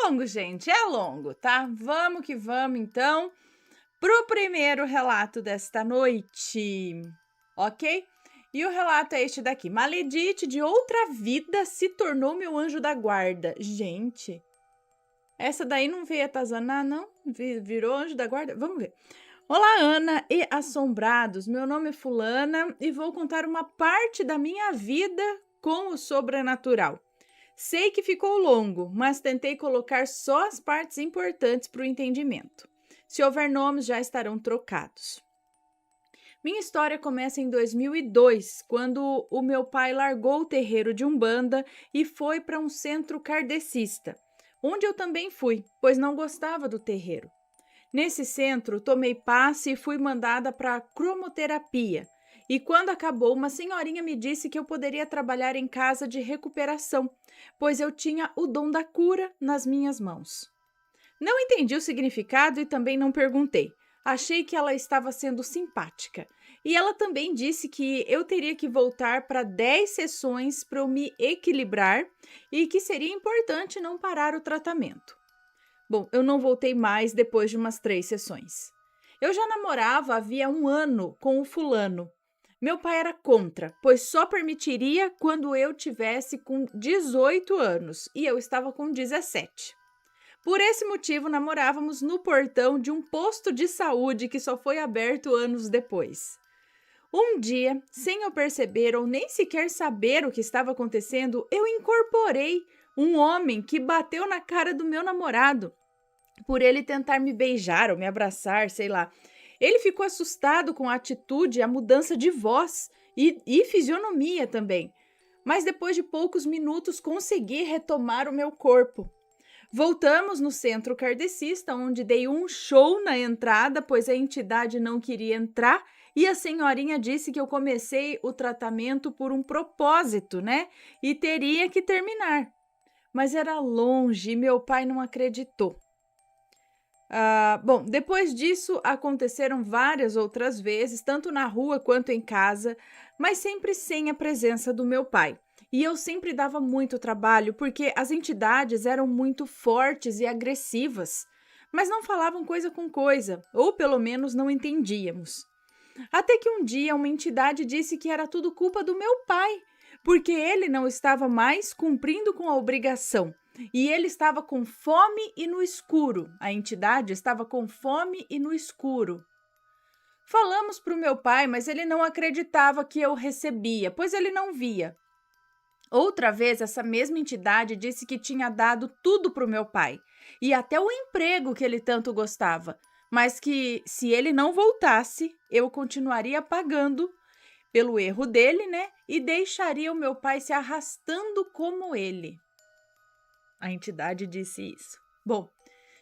longo, gente, é longo, tá? Vamos que vamos, então, pro primeiro relato desta noite, ok? E o relato é este daqui. Maledite de outra vida se tornou meu anjo da guarda. Gente, essa daí não veio atazanar, não? Virou anjo da guarda? Vamos ver. Olá, Ana e assombrados. Meu nome é Fulana e vou contar uma parte da minha vida com o sobrenatural. Sei que ficou longo, mas tentei colocar só as partes importantes para o entendimento. Se houver nomes, já estarão trocados. Minha história começa em 2002, quando o meu pai largou o terreiro de Umbanda e foi para um centro kardecista, onde eu também fui, pois não gostava do terreiro. Nesse centro, tomei passe e fui mandada para a cromoterapia. E quando acabou, uma senhorinha me disse que eu poderia trabalhar em casa de recuperação, pois eu tinha o dom da cura nas minhas mãos. Não entendi o significado e também não perguntei. Achei que ela estava sendo simpática. E ela também disse que eu teria que voltar para 10 sessões para eu me equilibrar e que seria importante não parar o tratamento. Bom, eu não voltei mais depois de umas 3 sessões. Eu já namorava havia 1 ano com o fulano. Meu pai era contra, pois só permitiria quando eu tivesse com 18 anos e eu estava com 17. Por esse motivo, namorávamos no portão de um posto de saúde que só foi aberto anos depois. Um dia, sem eu perceber ou nem sequer saber o que estava acontecendo, eu incorporei um homem que bateu na cara do meu namorado, por ele tentar me beijar ou me abraçar, sei lá. Ele ficou assustado com a atitude e a mudança de voz e fisionomia também. Mas depois de poucos minutos consegui retomar o meu corpo. Voltamos no centro kardecista, onde dei um show na entrada, pois a entidade não queria entrar e a senhorinha disse que eu comecei o tratamento por um propósito, né? E teria que terminar. Mas era longe e meu pai não acreditou. Bom, depois disso aconteceram várias outras vezes, tanto na rua quanto em casa, mas sempre sem a presença do meu pai. E eu sempre dava muito trabalho porque as entidades eram muito fortes e agressivas, mas não falavam coisa com coisa, ou pelo menos não entendíamos. Até que um dia uma entidade disse que era tudo culpa do meu pai, porque ele não estava mais cumprindo com a obrigação. E ele estava com fome e no escuro. A entidade estava com fome e no escuro. Falamos para o meu pai, mas ele não acreditava que eu recebia, pois ele não via. Outra vez, essa mesma entidade disse que tinha dado tudo para o meu pai, e até o emprego que ele tanto gostava, mas que se ele não voltasse, eu continuaria pagando pelo erro dele, né? E deixaria o meu pai se arrastando como ele. A entidade disse isso. Bom,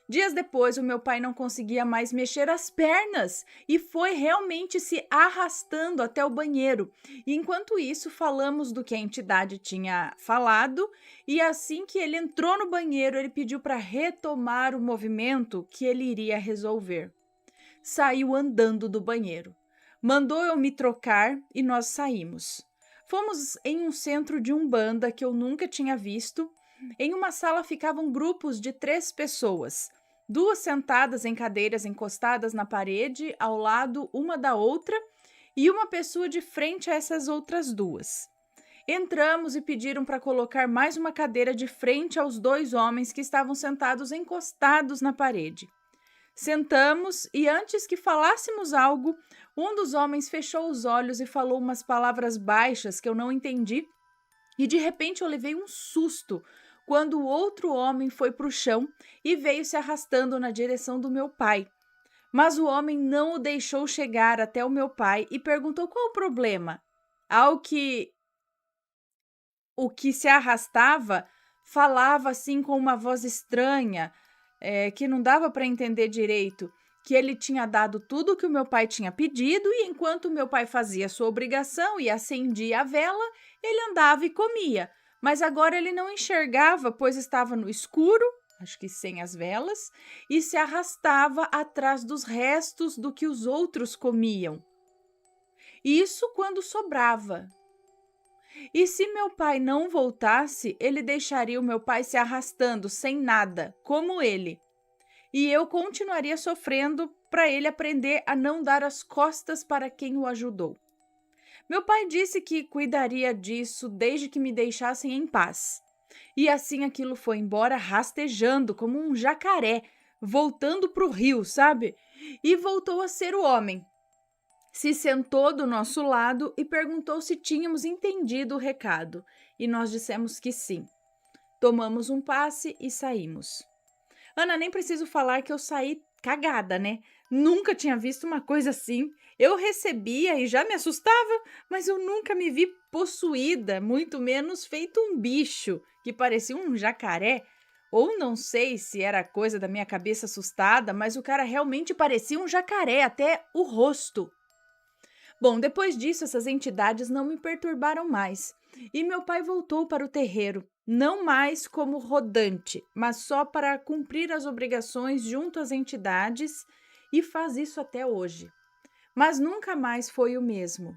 dias depois, o meu pai não conseguia mais mexer as pernas e foi realmente se arrastando até o banheiro. E enquanto isso, falamos do que a entidade tinha falado e assim que ele entrou no banheiro, ele pediu para retomar o movimento que ele iria resolver. Saiu andando do banheiro. Mandou eu me trocar e nós saímos. Fomos em um centro de umbanda que eu nunca tinha visto. Em uma sala ficavam grupos de 3 pessoas, 2 sentadas em cadeiras encostadas na parede, ao lado uma da outra, e uma pessoa de frente a essas outras 2. Entramos e pediram para colocar mais uma cadeira de frente aos 2 homens que estavam sentados encostados na parede. Sentamos e antes que falássemos algo, um dos homens fechou os olhos e falou umas palavras baixas que eu não entendi, e de repente eu levei um susto quando o outro homem foi para o chão e veio se arrastando na direção do meu pai. Mas o homem não o deixou chegar até o meu pai e perguntou qual o problema. Ao que o que se arrastava falava assim com uma voz estranha, que não dava para entender direito, que ele tinha dado tudo o que o meu pai tinha pedido e enquanto o meu pai fazia sua obrigação e acendia a vela, ele andava e comia. Mas agora ele não enxergava, pois estava no escuro, acho que sem as velas, e se arrastava atrás dos restos do que os outros comiam. Isso quando sobrava. E se meu pai não voltasse, ele deixaria o meu pai se arrastando sem nada, como ele. E eu continuaria sofrendo para ele aprender a não dar as costas para quem o ajudou. Meu pai disse que cuidaria disso desde que me deixassem em paz. E assim aquilo foi embora rastejando como um jacaré, voltando para o rio, sabe? E voltou a ser o homem. Se sentou do nosso lado e perguntou se tínhamos entendido o recado. E nós dissemos que sim. Tomamos um passe e saímos. Ana, nem preciso falar que eu saí cagada, né? Nunca tinha visto uma coisa assim. Eu recebia e já me assustava, mas eu nunca me vi possuída, muito menos feito um bicho que parecia um jacaré. Ou não sei se era coisa da minha cabeça assustada, mas o cara realmente parecia um jacaré, até o rosto. Bom, depois disso, essas entidades não me perturbaram mais. E meu pai voltou para o terreiro, não mais como rodante, mas só para cumprir as obrigações junto às entidades e faz isso até hoje. Mas nunca mais foi o mesmo.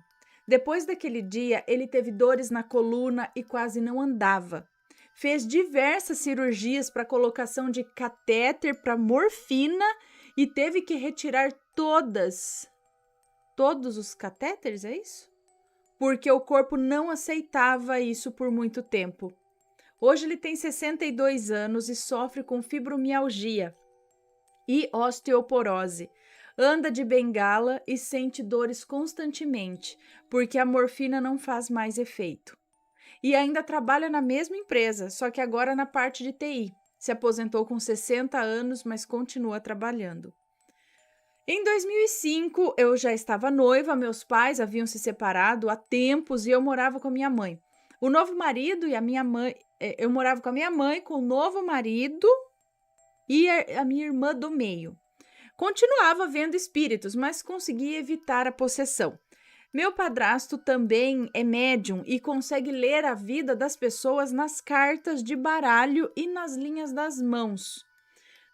Depois daquele dia, ele teve dores na coluna e quase não andava. Fez diversas cirurgias para colocação de catéter para morfina e teve que retirar todos os catéteres, é isso? Porque o corpo não aceitava isso por muito tempo. Hoje ele tem 62 anos e sofre com fibromialgia e osteoporose. Anda de bengala e sente dores constantemente, porque a morfina não faz mais efeito. E ainda trabalha na mesma empresa, só que agora na parte de TI. Se aposentou com 60 anos, mas continua trabalhando. Em 2005, eu já estava noiva, meus pais haviam se separado há tempos e eu morava com a minha mãe. O novo marido e a minha mãe, eu morava com a minha mãe, com o novo marido e a minha irmã do meio. Continuava vendo espíritos, mas conseguia evitar a possessão. Meu padrasto também é médium e consegue ler a vida das pessoas nas cartas de baralho e nas linhas das mãos.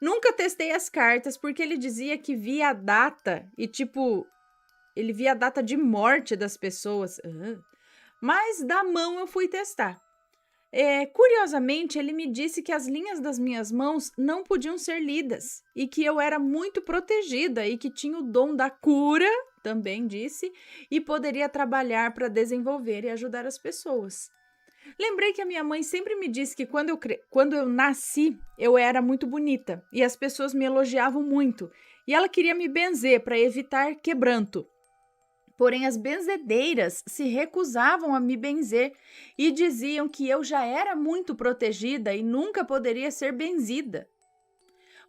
Nunca testei as cartas porque ele dizia que via a data e, ele via a data de morte das pessoas. Mas da mão eu fui testar. Curiosamente, ele me disse que as linhas das minhas mãos não podiam ser lidas e que eu era muito protegida e que tinha o dom da cura, também disse, e poderia trabalhar para desenvolver e ajudar as pessoas. Lembrei que a minha mãe sempre me disse que quando eu nasci, eu era muito bonita e as pessoas me elogiavam muito. E ela queria me benzer para evitar quebranto. Porém, as benzedeiras se recusavam a me benzer e diziam que eu já era muito protegida e nunca poderia ser benzida.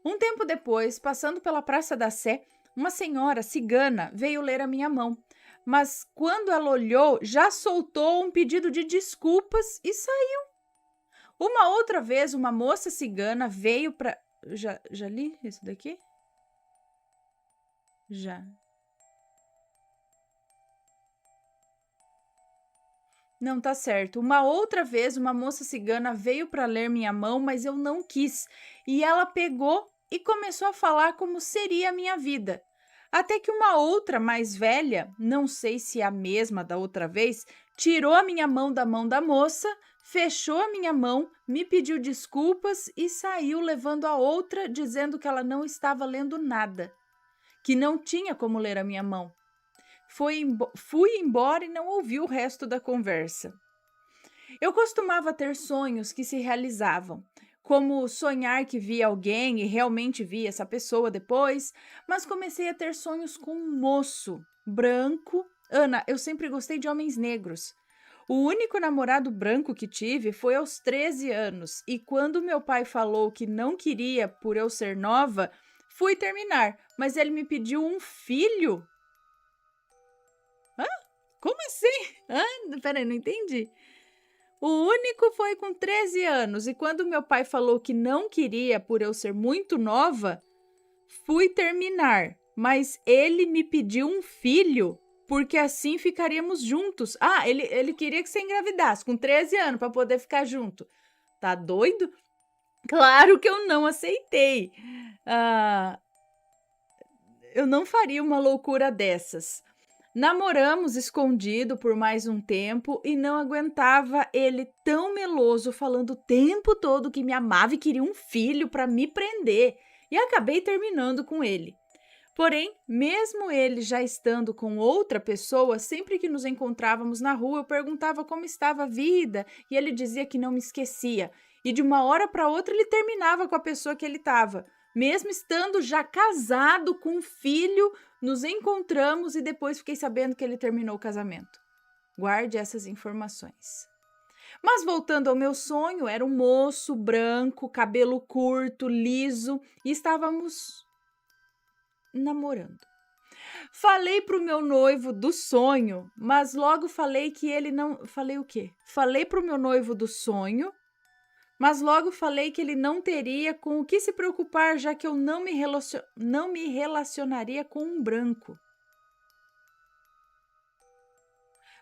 Um tempo depois, passando pela Praça da Sé, uma senhora cigana veio ler a minha mão. Mas quando ela olhou, já soltou um pedido de desculpas e saiu. Uma outra vez, uma moça cigana veio para... Já li isso daqui? Já. Não, tá certo. Uma outra vez, uma moça cigana veio para ler minha mão, mas eu não quis. E ela pegou e começou a falar como seria a minha vida. Até que uma outra, mais velha, não sei se é a mesma da outra vez, tirou a minha mão da moça, fechou a minha mão, me pediu desculpas e saiu levando a outra, dizendo que ela não estava lendo nada, que não tinha como ler a minha mão. Fui embora e não ouvi o resto da conversa. Eu costumava ter sonhos que se realizavam, como sonhar que via alguém e realmente via essa pessoa depois, mas comecei a ter sonhos com um moço branco. Ana, eu sempre gostei de homens negros. O único namorado branco que tive foi aos 13 anos, e quando meu pai falou que não queria por eu ser nova, fui terminar, mas ele me pediu um filho. Como assim? Peraí, não entendi. O único foi com 13 anos, e quando meu pai falou que não queria por eu ser muito nova, fui terminar, mas ele me pediu um filho, porque assim ficaríamos juntos. Ele queria que você engravidasse com 13 anos para poder ficar junto. Tá doido? Claro que eu não aceitei. Eu não faria uma loucura dessas. Namoramos escondido por mais um tempo e não aguentava ele tão meloso falando o tempo todo que me amava e queria um filho para me prender. E acabei terminando com ele. Porém, mesmo ele já estando com outra pessoa, sempre que nos encontrávamos na rua, eu perguntava como estava a vida e ele dizia que não me esquecia. E de uma hora para outra ele terminava com a pessoa que ele estava. Mesmo estando já casado com um filho, nos encontramos e depois fiquei sabendo que ele terminou o casamento. Guarde essas informações. Mas voltando ao meu sonho, era um moço branco, cabelo curto, liso e estávamos namorando. Falei pro meu noivo do sonho, mas logo falei que ele não. Falei o quê? Falei pro meu noivo do sonho, mas logo falei que ele não teria com o que se preocupar, já que eu não me relacionaria com um branco.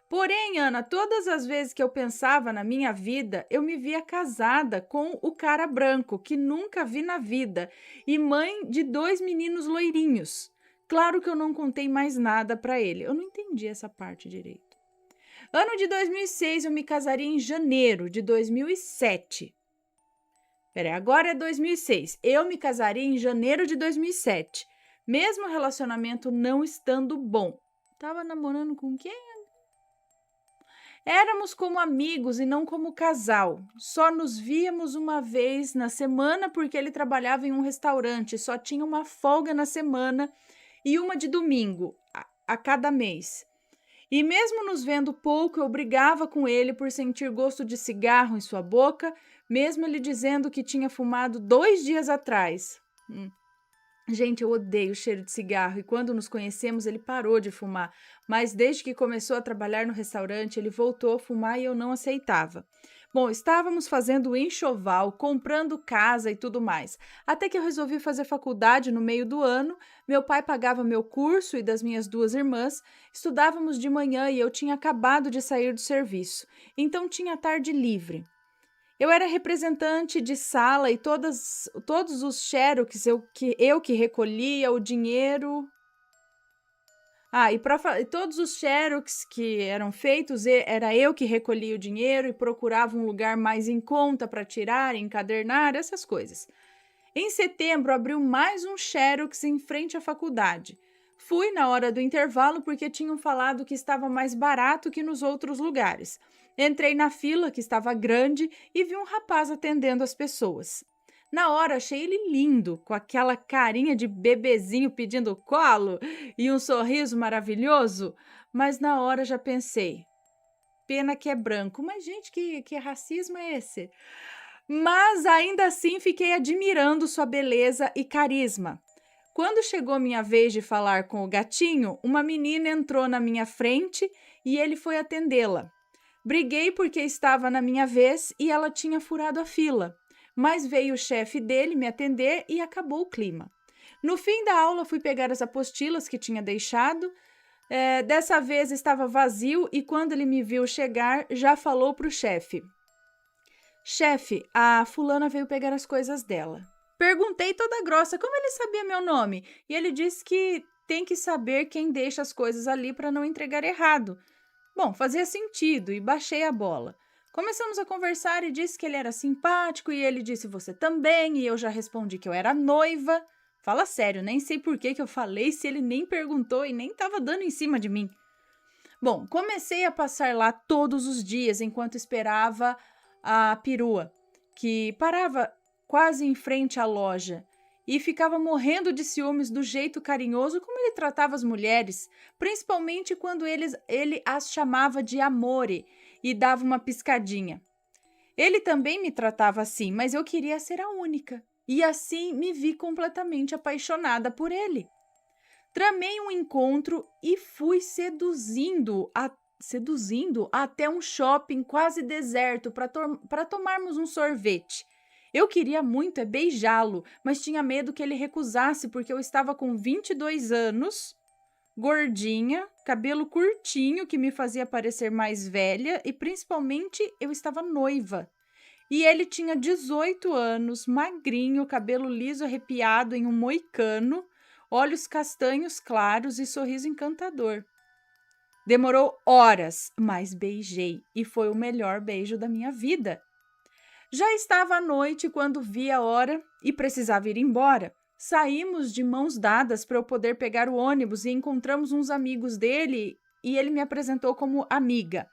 Porém, Ana, todas as vezes que eu pensava na minha vida, eu me via casada com o cara branco, que nunca vi na vida, e mãe de 2 meninos loirinhos. Claro que eu não contei mais nada para ele. Eu não entendi essa parte direito. Ano de 2006, eu me casaria em janeiro de 2007. Peraí, agora é 2006. Eu me casaria em janeiro de 2007. Mesmo o relacionamento não estando bom. Tava namorando com quem? Éramos como amigos e não como casal. Só nos víamos uma vez na semana porque ele trabalhava em um restaurante. Só tinha uma folga na semana e uma de domingo, a cada mês. E mesmo nos vendo pouco, eu brigava com ele por sentir gosto de cigarro em sua boca, mesmo ele dizendo que tinha fumado 2 dias atrás. Gente, eu odeio o cheiro de cigarro e quando nos conhecemos ele parou de fumar, mas desde que começou a trabalhar no restaurante ele voltou a fumar e eu não aceitava. Bom, estávamos fazendo enxoval, comprando casa e tudo mais, até que eu resolvi fazer faculdade no meio do ano, meu pai pagava meu curso e das minhas 2 irmãs, estudávamos de manhã e eu tinha acabado de sair do serviço, então tinha tarde livre. Eu era representante de sala e todos os xerox eu que recolhia o dinheiro. E todos os xerox que eram feitos, era eu que recolhia o dinheiro e procurava um lugar mais em conta para tirar, encadernar, essas coisas. Em setembro, abriu mais um xerox em frente à faculdade. Fui na hora do intervalo porque tinham falado que estava mais barato que nos outros lugares. Entrei na fila, que estava grande, e vi um rapaz atendendo as pessoas. Na hora, achei ele lindo, com aquela carinha de bebezinho pedindo colo e um sorriso maravilhoso, mas na hora já pensei, pena que é branco. Mas, gente, que racismo é esse? Mas, ainda assim, fiquei admirando sua beleza e carisma. Quando chegou minha vez de falar com o gatinho, uma menina entrou na minha frente e ele foi atendê-la. Briguei porque estava na minha vez e ela tinha furado a fila, mas veio o chefe dele me atender e acabou o clima. No fim da aula, fui pegar as apostilas que tinha deixado. Dessa vez estava vazio e quando ele me viu chegar, já falou para o chefe. Chefe, a fulana veio pegar as coisas dela. Perguntei toda grossa como ele sabia meu nome e ele disse que tem que saber quem deixa as coisas ali para não entregar errado. Bom, fazia sentido e baixei a bola. Começamos a conversar e disse que ele era simpático e ele disse você também e eu já respondi que eu era noiva. Fala sério, nem sei por que eu falei se ele nem perguntou e nem estava dando em cima de mim. Bom, comecei a passar lá todos os dias enquanto esperava a perua, que parava quase em frente à loja. E ficava morrendo de ciúmes do jeito carinhoso como ele tratava as mulheres, principalmente quando ele as chamava de amore e dava uma piscadinha. Ele também me tratava assim, mas eu queria ser a única. E assim me vi completamente apaixonada por ele. Tramei um encontro e fui seduzindo até um shopping quase deserto para tomarmos um sorvete. Eu queria muito beijá-lo, mas tinha medo que ele recusasse porque eu estava com 22 anos, gordinha, cabelo curtinho que me fazia parecer mais velha e principalmente eu estava noiva. E ele tinha 18 anos, magrinho, cabelo liso arrepiado em um moicano, olhos castanhos claros e sorriso encantador. Demorou horas, mas beijei e foi o melhor beijo da minha vida. Já estava à noite quando vi a hora e precisava ir embora. Saímos de mãos dadas para eu poder pegar o ônibus e encontramos uns amigos dele e ele me apresentou como amiga.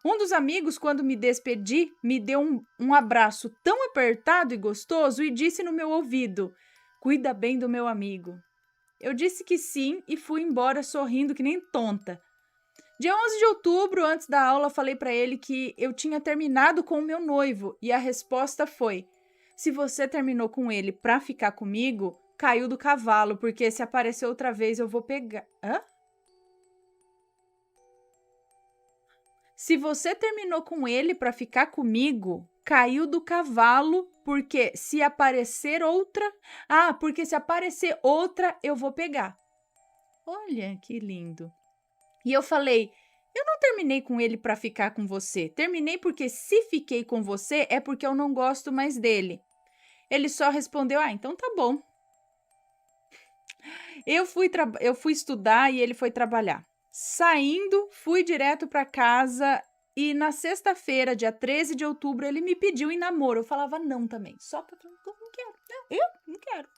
Um dos amigos, quando me despedi, me deu um abraço tão apertado e gostoso e disse no meu ouvido: "Cuida bem do meu amigo." Eu disse que sim e fui embora sorrindo que nem tonta. Dia 11 de outubro, antes da aula, falei para ele que eu tinha terminado com o meu noivo e a resposta foi: "Se você terminou com ele para ficar comigo, caiu do cavalo, porque se aparecer outra vez eu vou pegar." Hã? Se você terminou com ele para ficar comigo, caiu do cavalo, porque se aparecer outra. Ah, porque se aparecer outra, eu vou pegar. Olha que lindo. E eu falei: "Eu não terminei com ele para ficar com você. Terminei porque se fiquei com você é porque eu não gosto mais dele." Ele só respondeu: "Ah, então tá bom." Eu fui estudar e ele foi trabalhar. Saindo, fui direto para casa e na sexta-feira, dia 13 de outubro, ele me pediu em namoro. Eu falava não também, só porque eu não quero. Eu não quero.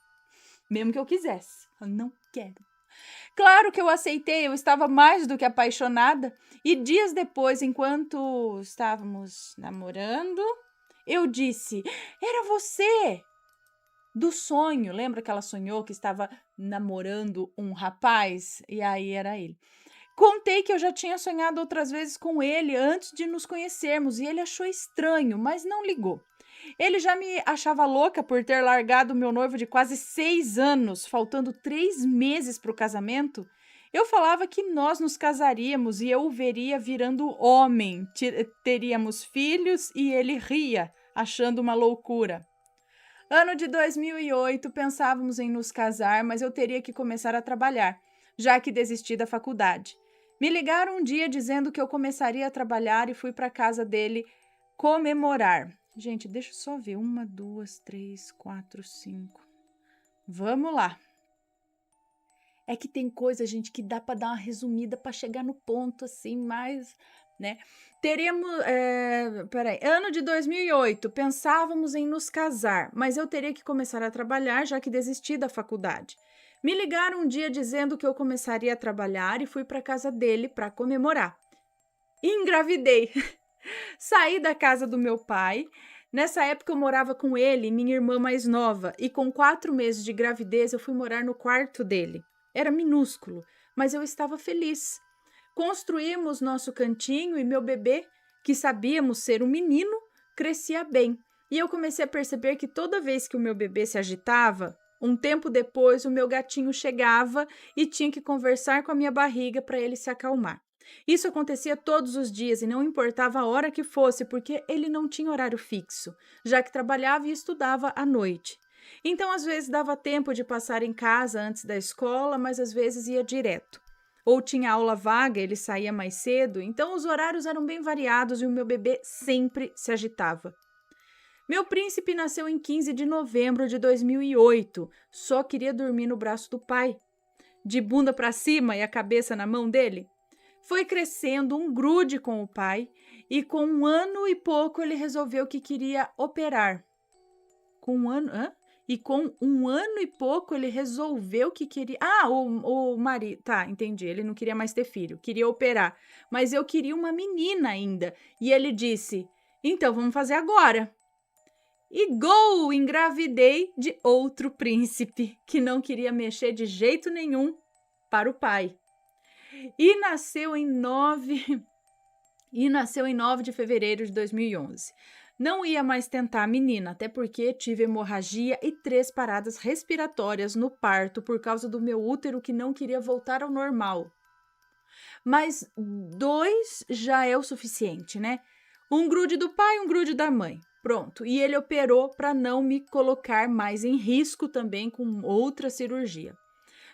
Mesmo que eu quisesse, eu não quero. Claro que eu aceitei, eu estava mais do que apaixonada. E dias depois, enquanto estávamos namorando, eu disse: "Era você!" Do sonho. Lembra que ela sonhou que estava namorando um rapaz? E aí era ele. Contei que eu já tinha sonhado outras vezes com ele antes de nos conhecermos e ele achou estranho, mas não ligou. Ele já me achava louca por ter largado meu noivo de quase 6 anos, faltando 3 meses para o casamento. Eu falava que nós nos casaríamos e eu o veria virando homem, teríamos filhos e ele ria, achando uma loucura. Ano de 2008, pensávamos em nos casar, mas eu teria que começar a trabalhar, já que desisti da faculdade. Me ligaram um dia dizendo que eu começaria a trabalhar e fui para a casa dele comemorar. Gente, deixa eu só ver. 1, 2, 3, 4, 5. Vamos lá. É que tem coisa, gente, que dá para dar uma resumida para chegar no ponto assim, mais, né? Teremos, peraí, ano de 2008, pensávamos em nos casar, mas eu teria que começar a trabalhar, já que desisti da faculdade. Me ligaram um dia dizendo que eu começaria a trabalhar e fui para casa dele para comemorar. Engravidei. Saí da casa do meu pai. Nessa época eu morava com ele e minha irmã mais nova, e com 4 meses de gravidez eu fui morar no quarto dele. Era minúsculo, mas eu estava feliz. Construímos nosso cantinho e meu bebê, que sabíamos ser um menino, crescia bem. E eu comecei a perceber que toda vez que o meu bebê se agitava, um tempo depois o meu gatinho chegava e tinha que conversar com a minha barriga para ele se acalmar. Isso acontecia todos os dias e não importava a hora que fosse, porque ele não tinha horário fixo, já que trabalhava e estudava à noite. Então, às vezes dava tempo de passar em casa antes da escola, mas às vezes ia direto. Ou tinha aula vaga, ele saía mais cedo, então os horários eram bem variados e o meu bebê sempre se agitava. Meu príncipe nasceu em 15 de novembro de 2008. Só queria dormir no braço do pai, de bunda para cima e a cabeça na mão dele. Foi crescendo um grude com o pai e com 1 ano e pouco ele resolveu que queria operar. Com 1 ano? Hã? E com 1 ano e pouco ele resolveu que queria... Ah, o marido... Tá, entendi. Ele não queria mais ter filho, queria operar. Mas eu queria uma menina ainda. E ele disse, então vamos fazer agora. E gol! Engravidei de outro príncipe, que não queria mexer de jeito nenhum para o pai. E nasceu em 9 de fevereiro de 2011. Não ia mais tentar a menina, até porque tive hemorragia e 3 paradas respiratórias no parto por causa do meu útero que não queria voltar ao normal. Mas 2 já é o suficiente, né? Um grude do pai, um grude da mãe. Pronto. E ele operou para não me colocar mais em risco também com outra cirurgia.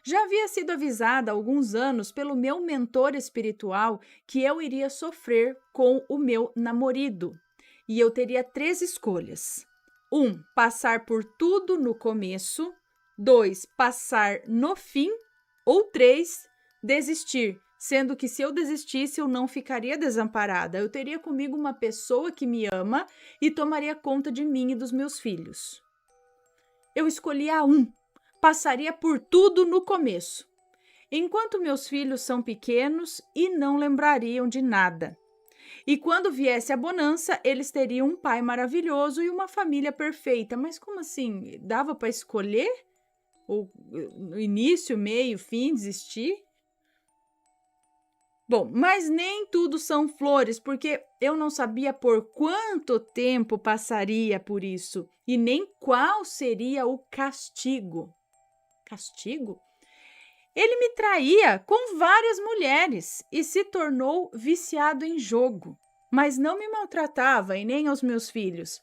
Já havia sido avisada há alguns anos pelo meu mentor espiritual que eu iria sofrer com o meu namorado. E eu teria 3 escolhas. 1, passar por tudo no começo. 2, passar no fim. Ou 3, desistir, sendo que se eu desistisse, eu não ficaria desamparada. Eu teria comigo uma pessoa que me ama e tomaria conta de mim e dos meus filhos. Eu escolhi a um, passaria por tudo no começo, enquanto meus filhos são pequenos e não lembrariam de nada. E quando viesse a bonança, eles teriam um pai maravilhoso e uma família perfeita. Mas como assim? Dava para escolher? O início, meio, fim, desistir? Bom, mas nem tudo são flores, porque eu não sabia por quanto tempo passaria por isso e nem qual seria o castigo. Castigo? Ele me traía com várias mulheres e se tornou viciado em jogo, mas não me maltratava e nem aos meus filhos.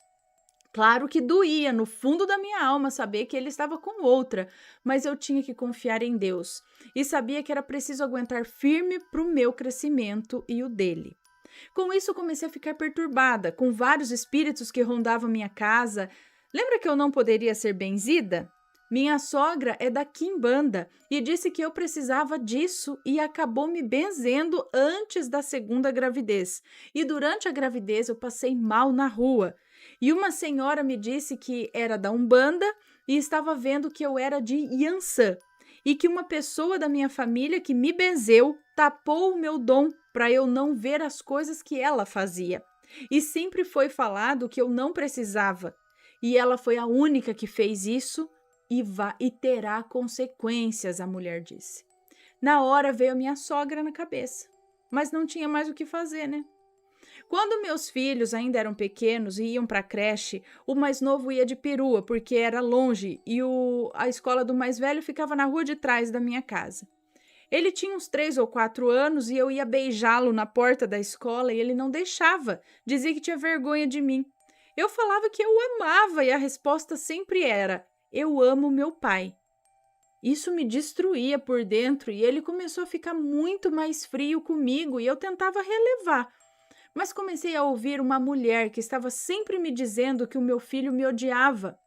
Claro que doía no fundo da minha alma saber que ele estava com outra, mas eu tinha que confiar em Deus e sabia que era preciso aguentar firme para o meu crescimento e o dele. Com isso, comecei a ficar perturbada, com vários espíritos que rondavam minha casa. Lembra que eu não poderia ser benzida? Minha sogra é da Quimbanda e disse que eu precisava disso e acabou me benzendo antes da segunda gravidez. E durante a gravidez eu passei mal na rua. E uma senhora me disse que era da Umbanda e estava vendo que eu era de Iansã e que uma pessoa da minha família que me benzeu tapou o meu dom para eu não ver as coisas que ela fazia. E sempre foi falado que eu não precisava. E ela foi a única que fez isso e terá consequências, a mulher disse. Na hora veio a minha sogra na cabeça, mas não tinha mais o que fazer, né? Quando meus filhos ainda eram pequenos e iam para a creche, o mais novo ia de perua, porque era longe, e a escola do mais velho ficava na rua de trás da minha casa. Ele tinha uns 3 ou 4 anos e eu ia beijá-lo na porta da escola e ele não deixava, dizia que tinha vergonha de mim. Eu falava que eu o amava e a resposta sempre era: eu amo meu pai. Isso me destruía por dentro e ele começou a ficar muito mais frio comigo e eu tentava relevar. Mas comecei a ouvir uma mulher que estava sempre me dizendo que o meu filho me odiava.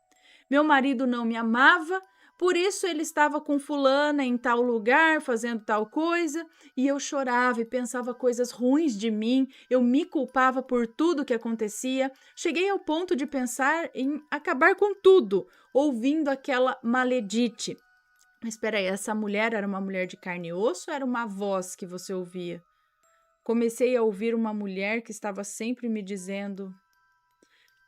Meu marido não me amava, por isso ele estava com fulana em tal lugar, fazendo tal coisa, e eu chorava e pensava coisas ruins de mim, eu me culpava por tudo que acontecia. Cheguei ao ponto de pensar em acabar com tudo, ouvindo aquela maledite. Mas espera aí, essa mulher era uma mulher de carne e osso ou era uma voz que você ouvia? Comecei a ouvir uma mulher que estava sempre me dizendo...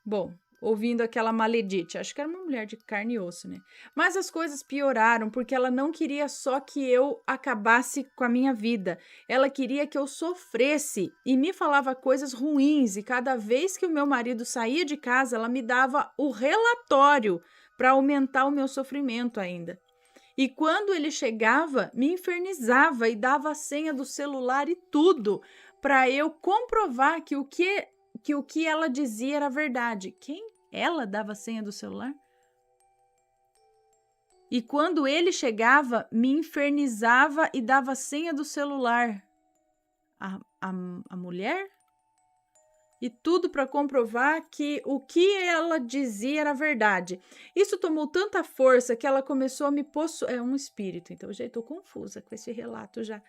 Bom, ouvindo aquela maledite, acho que era uma mulher de carne e osso, né? Mas as coisas pioraram porque ela não queria só que eu acabasse com a minha vida. Ela queria que eu sofresse e me falava coisas ruins. E cada vez que o meu marido saía de casa, ela me dava o relatório para aumentar o meu sofrimento ainda. E quando ele chegava, me infernizava e dava a senha do celular e tudo para eu comprovar que o que ela dizia era verdade. Quem? Ela dava a senha do celular? E quando ele chegava, me infernizava e dava a senha do celular. A mulher? E tudo para comprovar que o que ela dizia era verdade. Isso tomou tanta força que ela começou a me possuir. É um espírito, então eu já estou confusa com esse relato já.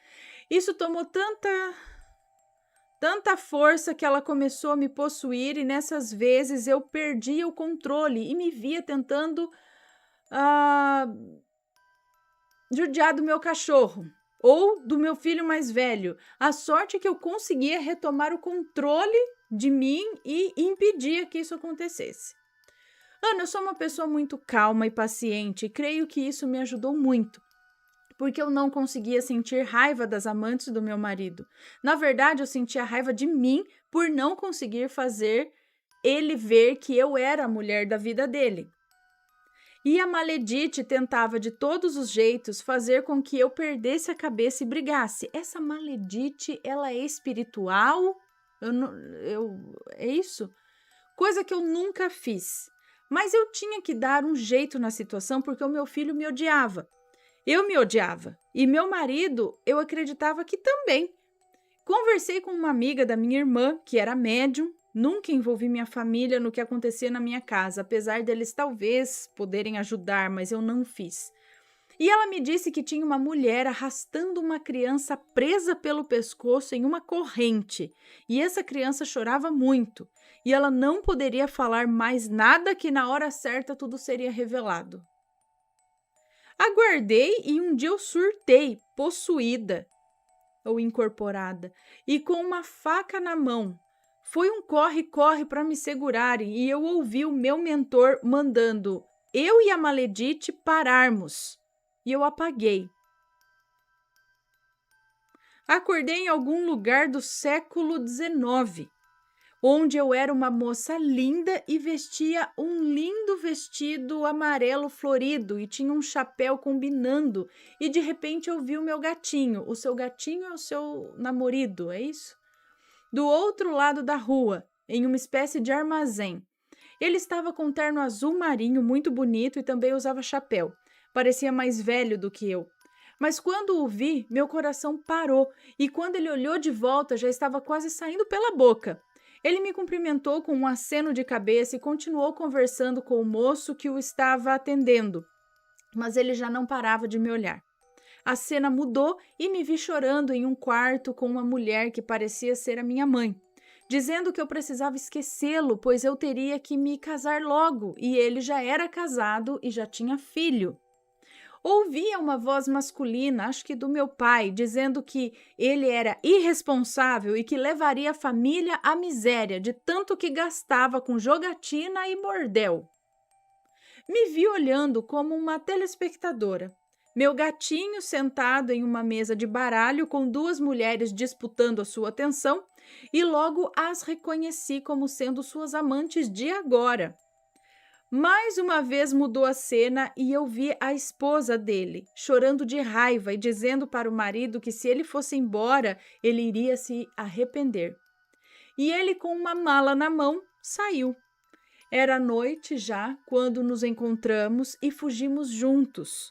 Isso tomou tanta força que ela começou a me possuir e nessas vezes eu perdia o controle e me via tentando judiar do meu cachorro ou do meu filho mais velho. A sorte é que eu conseguia retomar o controle de mim e impedia que isso acontecesse. Ana, eu sou uma pessoa muito calma e paciente e creio que isso me ajudou muito, porque eu não conseguia sentir raiva das amantes do meu marido. Na verdade, eu sentia raiva de mim por não conseguir fazer ele ver que eu era a mulher da vida dele. E a maledite tentava de todos os jeitos fazer com que eu perdesse a cabeça e brigasse. Essa maledite, ela é espiritual? É isso? Coisa que eu nunca fiz. Mas eu tinha que dar um jeito na situação porque o meu filho me odiava. Eu me odiava. E meu marido, eu acreditava que também. Conversei com uma amiga da minha irmã, que era médium. Nunca envolvi minha família no que acontecia na minha casa, apesar deles talvez poderem ajudar, mas eu não fiz. E ela me disse que tinha uma mulher arrastando uma criança presa pelo pescoço em uma corrente, e essa criança chorava muito, e ela não poderia falar mais nada que na hora certa tudo seria revelado. Aguardei e um dia eu surtei, possuída ou incorporada, e com uma faca na mão. Foi um corre-corre para me segurarem e eu ouvi o meu mentor mandando eu e a Maledite pararmos. E eu apaguei. Acordei em algum lugar do século XIX, onde eu era uma moça linda e vestia um lindo vestido amarelo florido e tinha um chapéu combinando. E de repente eu vi o meu gatinho. O seu gatinho é o seu namorado, é isso? Do outro lado da rua, em uma espécie de armazém. Ele estava com um terno azul marinho muito bonito e também usava chapéu. Parecia mais velho do que eu. Mas quando o vi, meu coração parou e quando ele olhou de volta já estava quase saindo pela boca. Ele me cumprimentou com um aceno de cabeça e continuou conversando com o moço que o estava atendendo, mas ele já não parava de me olhar. A cena mudou e me vi chorando em um quarto com uma mulher que parecia ser a minha mãe, dizendo que eu precisava esquecê-lo, pois eu teria que me casar logo e ele já era casado e já tinha filho. Ouvia uma voz masculina, acho que do meu pai, dizendo que ele era irresponsável e que levaria a família à miséria de tanto que gastava com jogatina e bordel. Me vi olhando como uma telespectadora. Meu gatinho sentado em uma mesa de baralho com duas mulheres disputando a sua atenção e logo as reconheci como sendo suas amantes de agora. Mais uma vez mudou a cena e eu vi a esposa dele, chorando de raiva e dizendo para o marido que se ele fosse embora, ele iria se arrepender. E ele, com uma mala na mão, saiu. Era noite já quando nos encontramos e fugimos juntos.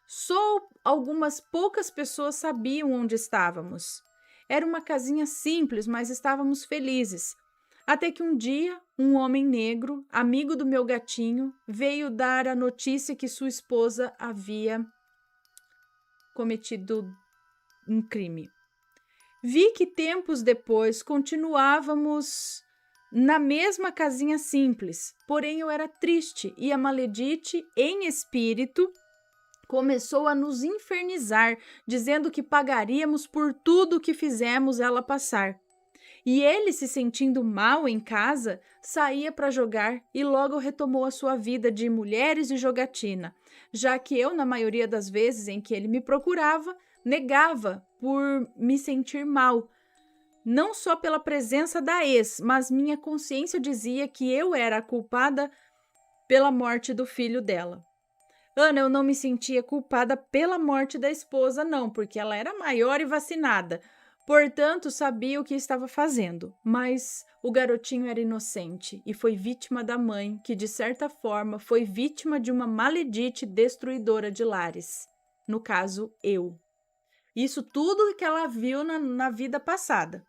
Só algumas poucas pessoas sabiam onde estávamos. Era uma casinha simples, mas estávamos felizes. Até que um dia, um homem negro, amigo do meu gatinho, veio dar a notícia que sua esposa havia cometido um crime. Vi que tempos depois continuávamos na mesma casinha simples, porém eu era triste e a Maledite, em espírito, começou a nos infernizar, dizendo que pagaríamos por tudo o que fizemos ela passar. E ele, se sentindo mal em casa, saía para jogar e logo retomou a sua vida de mulheres e jogatina, já que eu, na maioria das vezes em que ele me procurava, negava por me sentir mal. Não só pela presença da ex, mas minha consciência dizia que eu era a culpada pela morte do filho dela. Ana, eu não me sentia culpada pela morte da esposa, não, porque ela era maior e vacinada. Portanto, sabia o que estava fazendo, mas o garotinho era inocente e foi vítima da mãe, que de certa forma foi vítima de uma maledite destruidora de lares. No caso, eu. Isso tudo que ela viu na vida passada.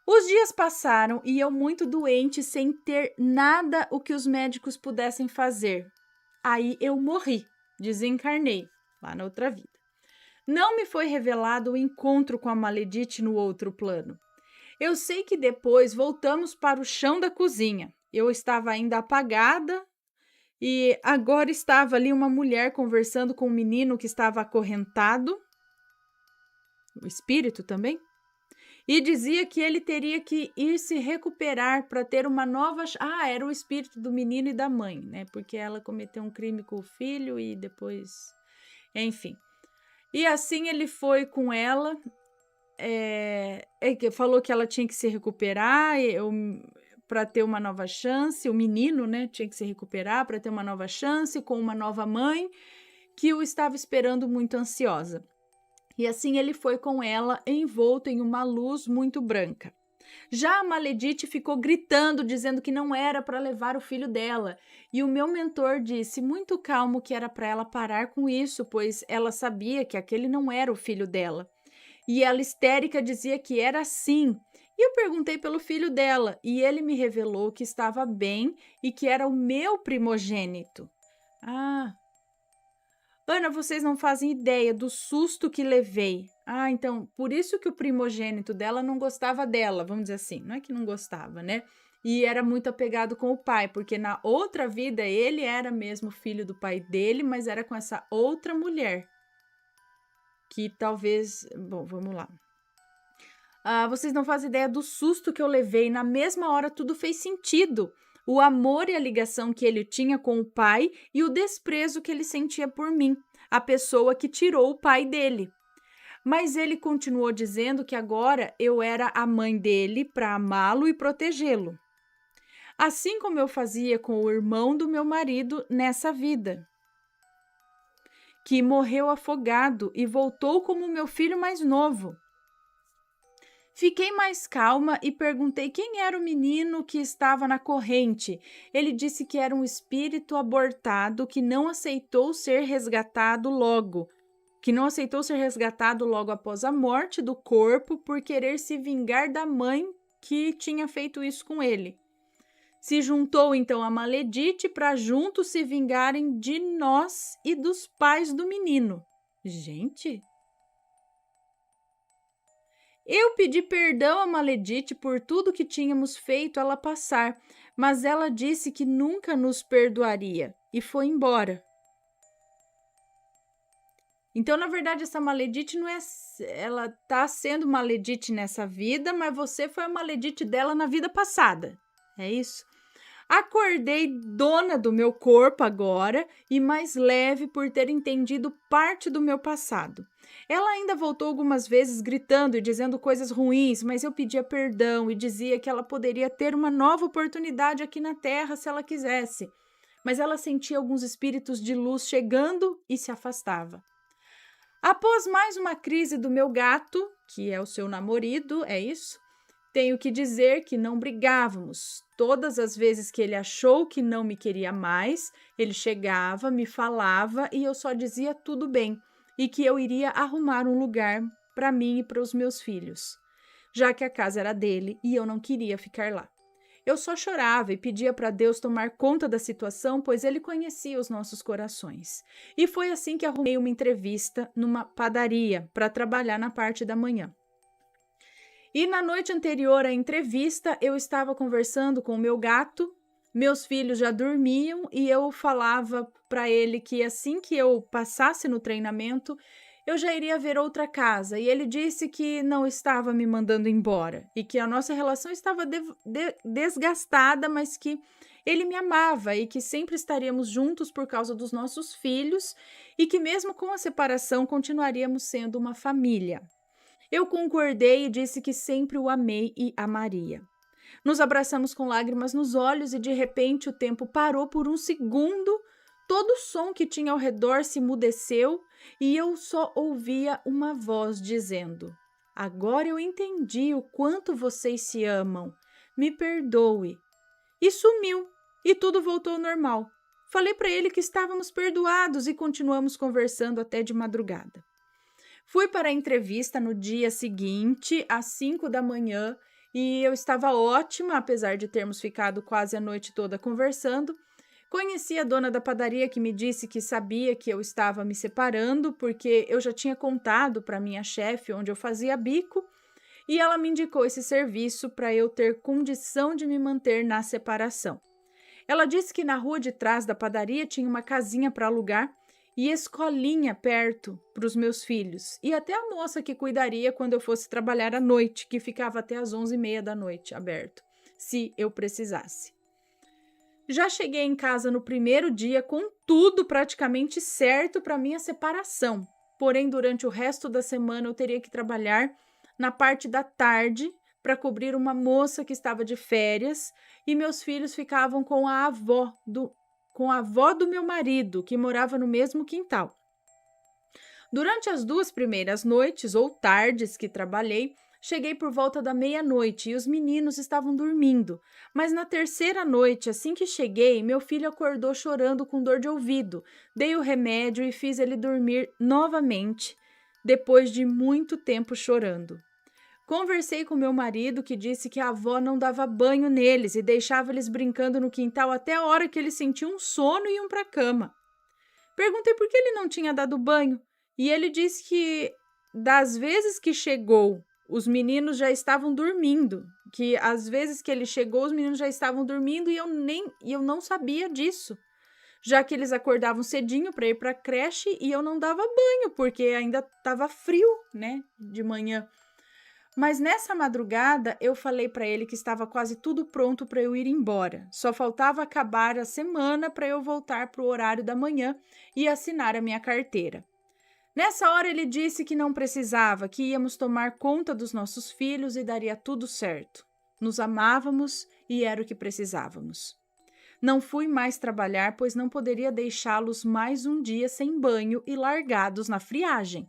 Os dias passaram e eu muito doente, sem ter nada o que os médicos pudessem fazer. Aí eu morri, desencarnei, lá na outra vida. Não me foi revelado o encontro com a Maledite no outro plano. Eu sei que depois voltamos para o chão da cozinha. Eu estava ainda apagada e agora estava ali uma mulher conversando com um menino que estava acorrentado, o espírito também, e dizia que ele teria que ir se recuperar para ter uma nova... Ah, era o espírito do menino e da mãe, né? Porque ela cometeu um crime com o filho e depois... Enfim... E assim ele foi com ela, falou que ela tinha que se recuperar para ter uma nova chance, o menino, né, tinha que se recuperar para ter uma nova chance com uma nova mãe que o estava esperando muito ansiosa. E assim ele foi com ela envolto em uma luz muito branca. Já a Maledite ficou gritando, dizendo que não era para levar o filho dela. E o meu mentor disse, muito calmo, que era para ela parar com isso, pois ela sabia que aquele não era o filho dela. E ela, histérica, dizia que era sim. E eu perguntei pelo filho dela, e ele me revelou que estava bem e que era o meu primogênito. Ah, Ana, vocês não fazem ideia do susto que levei. Ah, então, por isso que o primogênito dela não gostava dela, vamos dizer assim. Não é que não gostava, né? E era muito apegado com o pai, porque na outra vida ele era mesmo filho do pai dele, mas era com essa outra mulher. Que talvez. Bom, vamos lá. Ah, vocês não fazem ideia do susto que eu levei. Na mesma hora, tudo fez sentido. O amor e a ligação que ele tinha com o pai e o desprezo que ele sentia por mim, a pessoa que tirou o pai dele. Mas ele continuou dizendo que agora eu era a mãe dele para amá-lo e protegê-lo. Assim como eu fazia com o irmão do meu marido nessa vida, que morreu afogado e voltou como meu filho mais novo. Fiquei mais calma e perguntei quem era o menino que estava na corrente. Ele disse que era um espírito abortado que não aceitou ser resgatado logo. Após a morte do corpo por querer se vingar da mãe que tinha feito isso com ele. Se juntou então a Maledite para juntos se vingarem de nós e dos pais do menino. Gente... Eu pedi perdão a Maledite por tudo que tínhamos feito ela passar, mas ela disse que nunca nos perdoaria e foi embora. Então, na verdade, essa Maledite não é... Ela tá sendo Maledite nessa vida, mas você foi a Maledite dela na vida passada. É isso? Acordei dona do meu corpo agora e mais leve por ter entendido parte do meu passado. Ela ainda voltou algumas vezes gritando e dizendo coisas ruins, mas eu pedia perdão e dizia que ela poderia ter uma nova oportunidade aqui na Terra se ela quisesse. Mas ela sentia alguns espíritos de luz chegando e se afastava. Após mais uma crise do meu gato, que é o seu namorado, é isso? Tenho que dizer que não brigávamos. Todas as vezes que ele achou que não me queria mais, ele chegava, me falava e eu só dizia tudo bem e que eu iria arrumar um lugar para mim e para os meus filhos, já que a casa era dele e eu não queria ficar lá. Eu só chorava e pedia para Deus tomar conta da situação, pois ele conhecia os nossos corações. E foi assim que arrumei uma entrevista numa padaria para trabalhar na parte da manhã. E na noite anterior à entrevista, eu estava conversando com o meu gato, meus filhos já dormiam e eu falava para ele que assim que eu passasse no treinamento, eu já iria ver outra casa. E ele disse que não estava me mandando embora e que a nossa relação estava desgastada, mas que ele me amava e que sempre estaríamos juntos por causa dos nossos filhos e que mesmo com a separação continuaríamos sendo uma família. Eu concordei e disse que sempre o amei e amaria. Nos abraçamos com lágrimas nos olhos e de repente o tempo parou por um segundo, todo o som que tinha ao redor se emudeceu e eu só ouvia uma voz dizendo: "Agora eu entendi o quanto vocês se amam. Me perdoe." E sumiu e tudo voltou ao normal. Falei para ele que estávamos perdoados e continuamos conversando até de madrugada. Fui para a entrevista no dia seguinte, às 5 da manhã, e eu estava ótima, apesar de termos ficado quase a noite toda conversando. Conheci a dona da padaria que me disse que sabia que eu estava me separando, porque eu já tinha contado para minha chefe onde eu fazia bico, e ela me indicou esse serviço para eu ter condição de me manter na separação. Ela disse que na rua de trás da padaria tinha uma casinha para alugar, e escolinha perto para os meus filhos, e até a moça que cuidaria quando eu fosse trabalhar à noite, que ficava até às 11h30 da noite aberto, se eu precisasse. Já cheguei em casa no primeiro dia com tudo praticamente certo para minha separação, porém durante o resto da semana eu teria que trabalhar na parte da tarde para cobrir uma moça que estava de férias e meus filhos ficavam com a avó do meu marido, que morava no mesmo quintal. Durante as 2 primeiras noites ou tardes que trabalhei, cheguei por volta da meia-noite e os meninos estavam dormindo. Mas na terceira noite, assim que cheguei, meu filho acordou chorando com dor de ouvido. Dei o remédio e fiz ele dormir novamente, depois de muito tempo chorando. Conversei com meu marido, que disse que a avó não dava banho neles e deixava eles brincando no quintal até a hora que eles sentiam um sono e iam para a cama. Perguntei por que ele não tinha dado banho. E ele disse que das vezes que chegou, os meninos já estavam dormindo. Que às vezes que ele chegou, os meninos já estavam dormindo e eu não sabia disso. Já que eles acordavam cedinho para ir para a creche e eu não dava banho, porque ainda estava frio, né, de manhã. Mas nessa madrugada eu falei para ele que estava quase tudo pronto para eu ir embora. Só faltava acabar a semana para eu voltar para o horário da manhã e assinar a minha carteira. Nessa hora ele disse que não precisava, que íamos tomar conta dos nossos filhos e daria tudo certo. Nos amávamos e era o que precisávamos. Não fui mais trabalhar, pois não poderia deixá-los mais um dia sem banho e largados na friagem.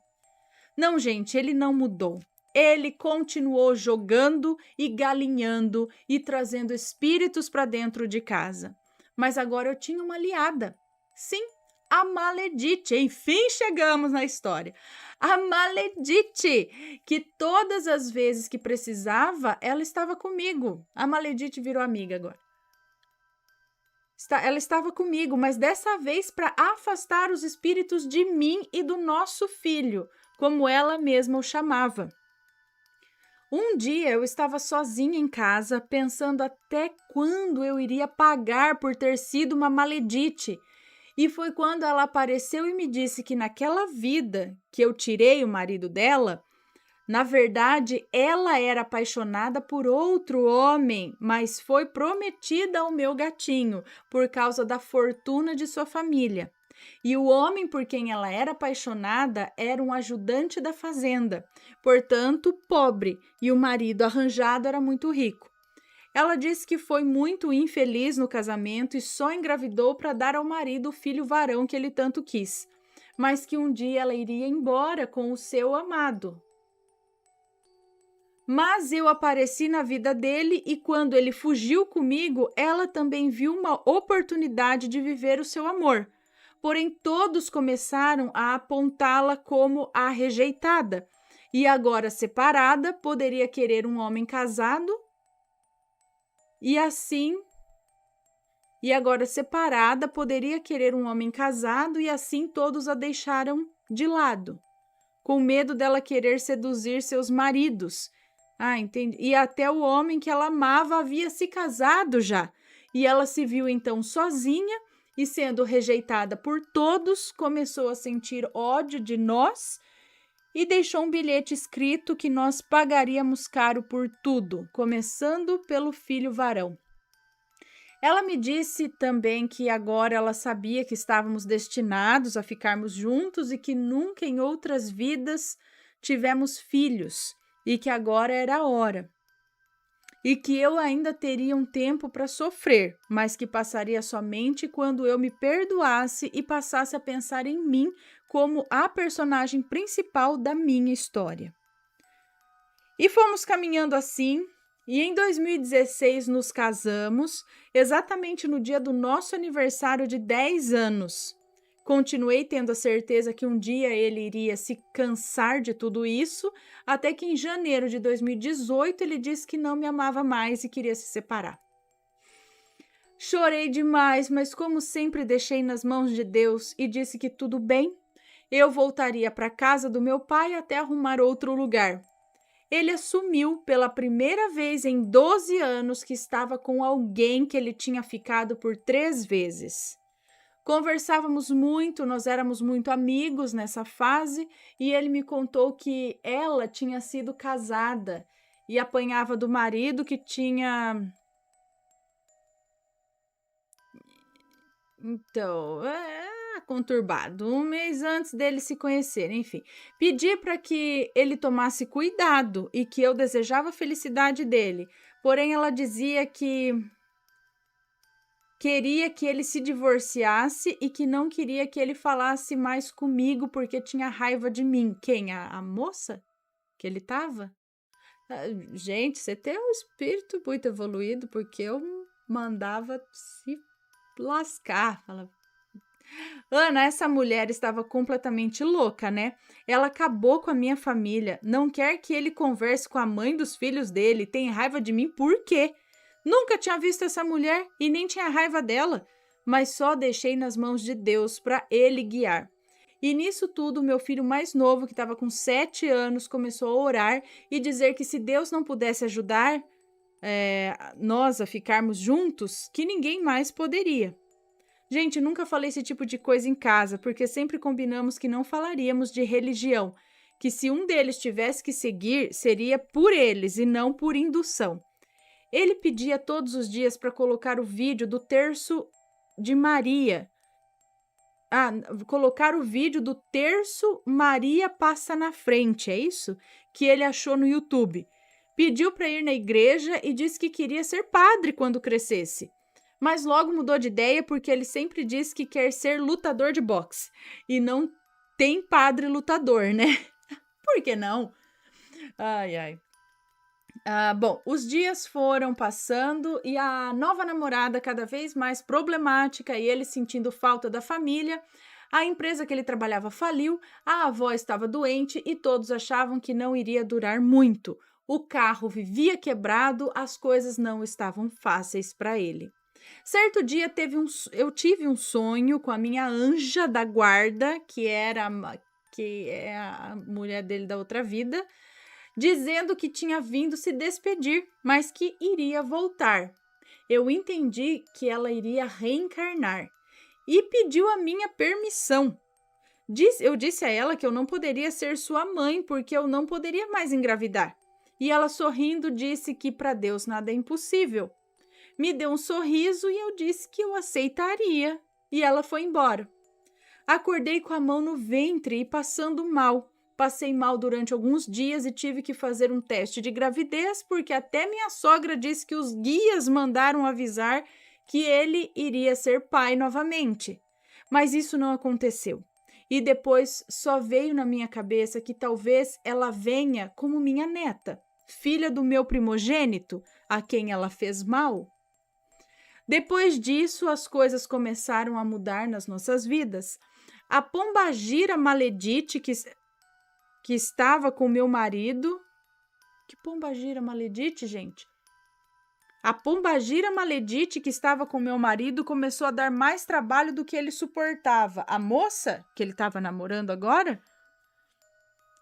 Não, gente, ele não mudou. Ele continuou jogando e galinhando e trazendo espíritos para dentro de casa. Mas agora eu tinha uma aliada. Sim, a Maledite. Enfim, chegamos na história. A Maledite, que todas as vezes que precisava, ela estava comigo. A Maledite virou amiga agora. Ela estava comigo, mas dessa vez para afastar os espíritos de mim e do nosso filho, como ela mesma o chamava. Um dia eu estava sozinha em casa, pensando até quando eu iria pagar por ter sido uma maledite. E foi quando ela apareceu e me disse que naquela vida que eu tirei o marido dela, na verdade, ela era apaixonada por outro homem, mas foi prometida ao meu gatinho por causa da fortuna de sua família. E o homem por quem ela era apaixonada era um ajudante da fazenda, portanto, pobre, e o marido arranjado era muito rico. Ela disse que foi muito infeliz no casamento e só engravidou para dar ao marido o filho varão que ele tanto quis, mas que um dia ela iria embora com o seu amado. Mas eu apareci na vida dele e quando ele fugiu comigo, ela também viu uma oportunidade de viver o seu amor. Porém, todos começaram a apontá-la como a rejeitada. E agora separada, poderia querer um homem casado. E agora separada, poderia querer um homem casado e assim todos a deixaram de lado, com medo dela querer seduzir seus maridos. Entendi. E até o homem que ela amava havia se casado já. E ela se viu então sozinha e sendo rejeitada por todos, começou a sentir ódio de nós e deixou um bilhete escrito que nós pagaríamos caro por tudo, começando pelo filho varão. Ela me disse também que agora ela sabia que estávamos destinados a ficarmos juntos e que nunca em outras vidas tivemos filhos e que agora era a hora. E que eu ainda teria um tempo para sofrer, mas que passaria somente quando eu me perdoasse e passasse a pensar em mim como a personagem principal da minha história. E fomos caminhando assim, e em 2016 nos casamos, exatamente no dia do nosso aniversário de 10 anos. Continuei tendo a certeza que um dia ele iria se cansar de tudo isso, até que em janeiro de 2018 ele disse que não me amava mais e queria se separar. Chorei demais, mas como sempre deixei nas mãos de Deus e disse que tudo bem, eu voltaria para a casa do meu pai até arrumar outro lugar. Ele assumiu pela primeira vez em 12 anos que estava com alguém que ele tinha ficado por 3 vezes. Conversávamos muito, nós éramos muito amigos nessa fase e ele me contou que ela tinha sido casada e apanhava do marido que tinha... Então, conturbado, um mês antes deles se conhecerem, enfim. Pedi para que ele tomasse cuidado e que eu desejava a felicidade dele, porém ela dizia que queria que ele se divorciasse e que não queria que ele falasse mais comigo porque tinha raiva de mim. Quem? A moça que ele estava? Gente, você tem um espírito muito evoluído porque eu mandava se lascar. Ana, essa mulher estava completamente louca, né? Ela acabou com a minha família, não quer que ele converse com a mãe dos filhos dele, tem raiva de mim por quê? Nunca tinha visto essa mulher e nem tinha raiva dela. mas só deixei nas mãos de Deus para Ele guiar. E nisso tudo, meu filho mais novo, que estava com 7 anos, começou a orar e dizer que se Deus não pudesse ajudar nós a ficarmos juntos, que ninguém mais poderia. Gente, nunca falei esse tipo de coisa em casa, porque sempre combinamos que não falaríamos de religião, que se um deles tivesse que seguir, seria por eles e não por indução. Ele pedia todos os dias para colocar o vídeo do terço de Maria. Colocar o vídeo do terço Maria passa na frente, é isso? Que ele achou no YouTube. Pediu para ir na igreja e disse que queria ser padre quando crescesse. Mas logo mudou de ideia porque ele sempre diz que quer ser lutador de boxe. E não tem padre lutador, né? Por que não? Ai, ai. Bom, os dias foram passando e a nova namorada cada vez mais problemática e ele sentindo falta da família. A empresa que ele trabalhava faliu, a avó estava doente e todos achavam que não iria durar muito. O carro vivia quebrado, as coisas não estavam fáceis para ele. Certo dia eu tive um sonho com a minha anja da guarda, que é a mulher dele da outra vida, dizendo que tinha vindo se despedir, mas que iria voltar. Eu entendi que ela iria reencarnar e pediu a minha permissão. Eu disse a ela que eu não poderia ser sua mãe porque eu não poderia mais engravidar. E ela, sorrindo, disse que para Deus nada é impossível. Me deu um sorriso e eu disse que eu aceitaria. E ela foi embora. Acordei com a mão no ventre e passando mal. Passei mal durante alguns dias e tive que fazer um teste de gravidez porque até minha sogra disse que os guias mandaram avisar que ele iria ser pai novamente. Mas isso não aconteceu. E depois só veio na minha cabeça que talvez ela venha como minha neta, filha do meu primogênito, a quem ela fez mal. Depois disso, as coisas começaram a mudar nas nossas vidas. A pombagira maledite que estava com meu marido... Que pombagira maledite, gente? A pombagira maledite que estava com meu marido começou a dar mais trabalho do que ele suportava. A moça que ele estava namorando agora...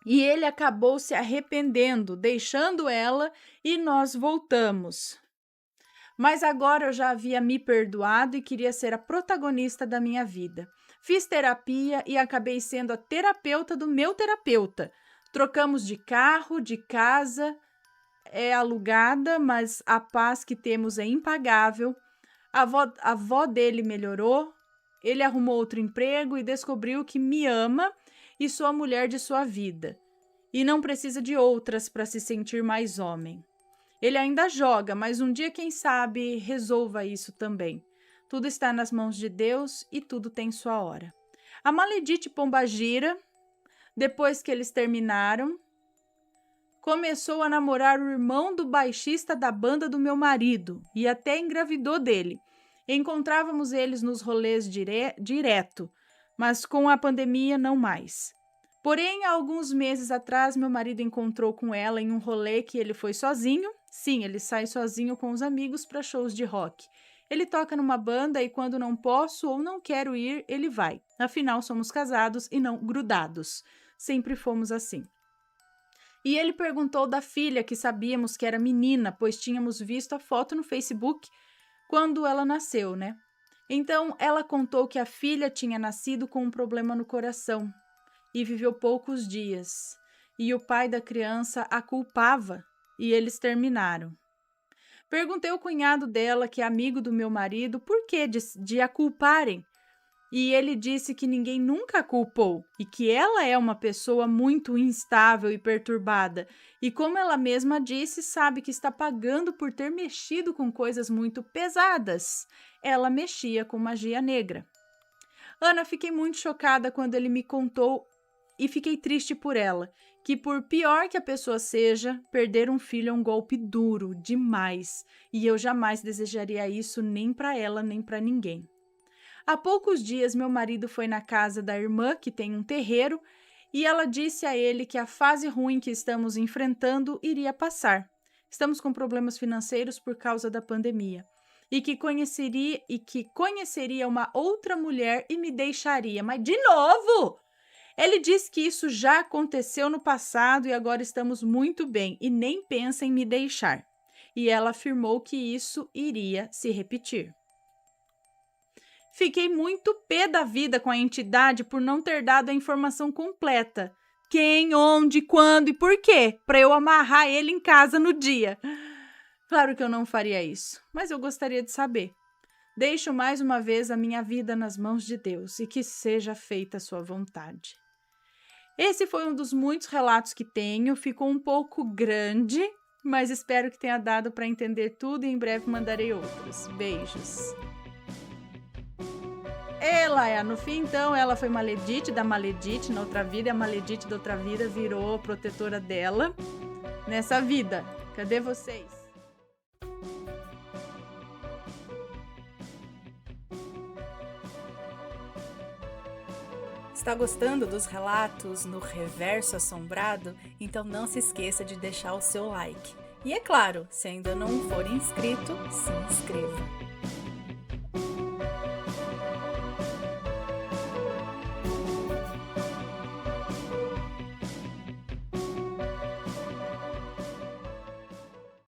E ele acabou se arrependendo, deixando ela e nós voltamos. Mas agora eu já havia me perdoado e queria ser a protagonista da minha vida. Fiz terapia e acabei sendo a terapeuta do meu terapeuta. Trocamos de carro, de casa, é alugada, mas a paz que temos é impagável. A avó dele melhorou, ele arrumou outro emprego e descobriu que me ama e sou a mulher de sua vida. E não precisa de outras para se sentir mais homem. Ele ainda joga, mas um dia, quem sabe, resolva isso também. Tudo está nas mãos de Deus e tudo tem sua hora. A maledite pombagira, depois que eles terminaram, começou a namorar o irmão do baixista da banda do meu marido e até engravidou dele. Encontrávamos eles nos rolês direto, mas com a pandemia não mais. Porém, há alguns meses atrás, meu marido encontrou com ela em um rolê que ele foi sozinho. Sim, ele sai sozinho com os amigos para shows de rock. Ele toca numa banda e quando não posso ou não quero ir, ele vai. Afinal, somos casados e não grudados. Sempre fomos assim. E ele perguntou da filha, que sabíamos que era menina, pois tínhamos visto a foto no Facebook quando ela nasceu, né? Então, ela contou que a filha tinha nascido com um problema no coração e viveu poucos dias. E o pai da criança a culpava e eles terminaram. Perguntei ao cunhado dela, que é amigo do meu marido, por que de a culparem. E ele disse que ninguém nunca a culpou e que ela é uma pessoa muito instável e perturbada. E como ela mesma disse, sabe que está pagando por ter mexido com coisas muito pesadas. Ela mexia com magia negra. Ana, fiquei muito chocada quando ele me contou e fiquei triste por ela, que por pior que a pessoa seja, perder um filho é um golpe duro demais. E eu jamais desejaria isso nem para ela, nem para ninguém. Há poucos dias, meu marido foi na casa da irmã, que tem um terreiro, e ela disse a ele que a fase ruim que estamos enfrentando iria passar. Estamos com problemas financeiros por causa da pandemia. e que conheceria uma outra mulher e me deixaria. Mas de novo, ele diz que isso já aconteceu no passado e agora estamos muito bem e nem pensa em me deixar. E ela afirmou que isso iria se repetir. Fiquei muito pé da vida com a entidade por não ter dado a informação completa. Quem, onde, quando e por quê, para eu amarrar ele em casa no dia. Claro que eu não faria isso, mas eu gostaria de saber. Deixo mais uma vez a minha vida nas mãos de Deus e que seja feita a sua vontade. Esse foi um dos muitos relatos que tenho, ficou um pouco grande, mas espero que tenha dado para entender tudo e em breve mandarei outros. Beijos! Ela, no fim, então, ela foi Maledite da Maledite na outra vida, e a Maledite da outra vida virou protetora dela nessa vida. Cadê vocês? Está gostando dos relatos no Reverso Assombrado? Então não se esqueça de deixar o seu like. E é claro, se ainda não for inscrito, se inscreva.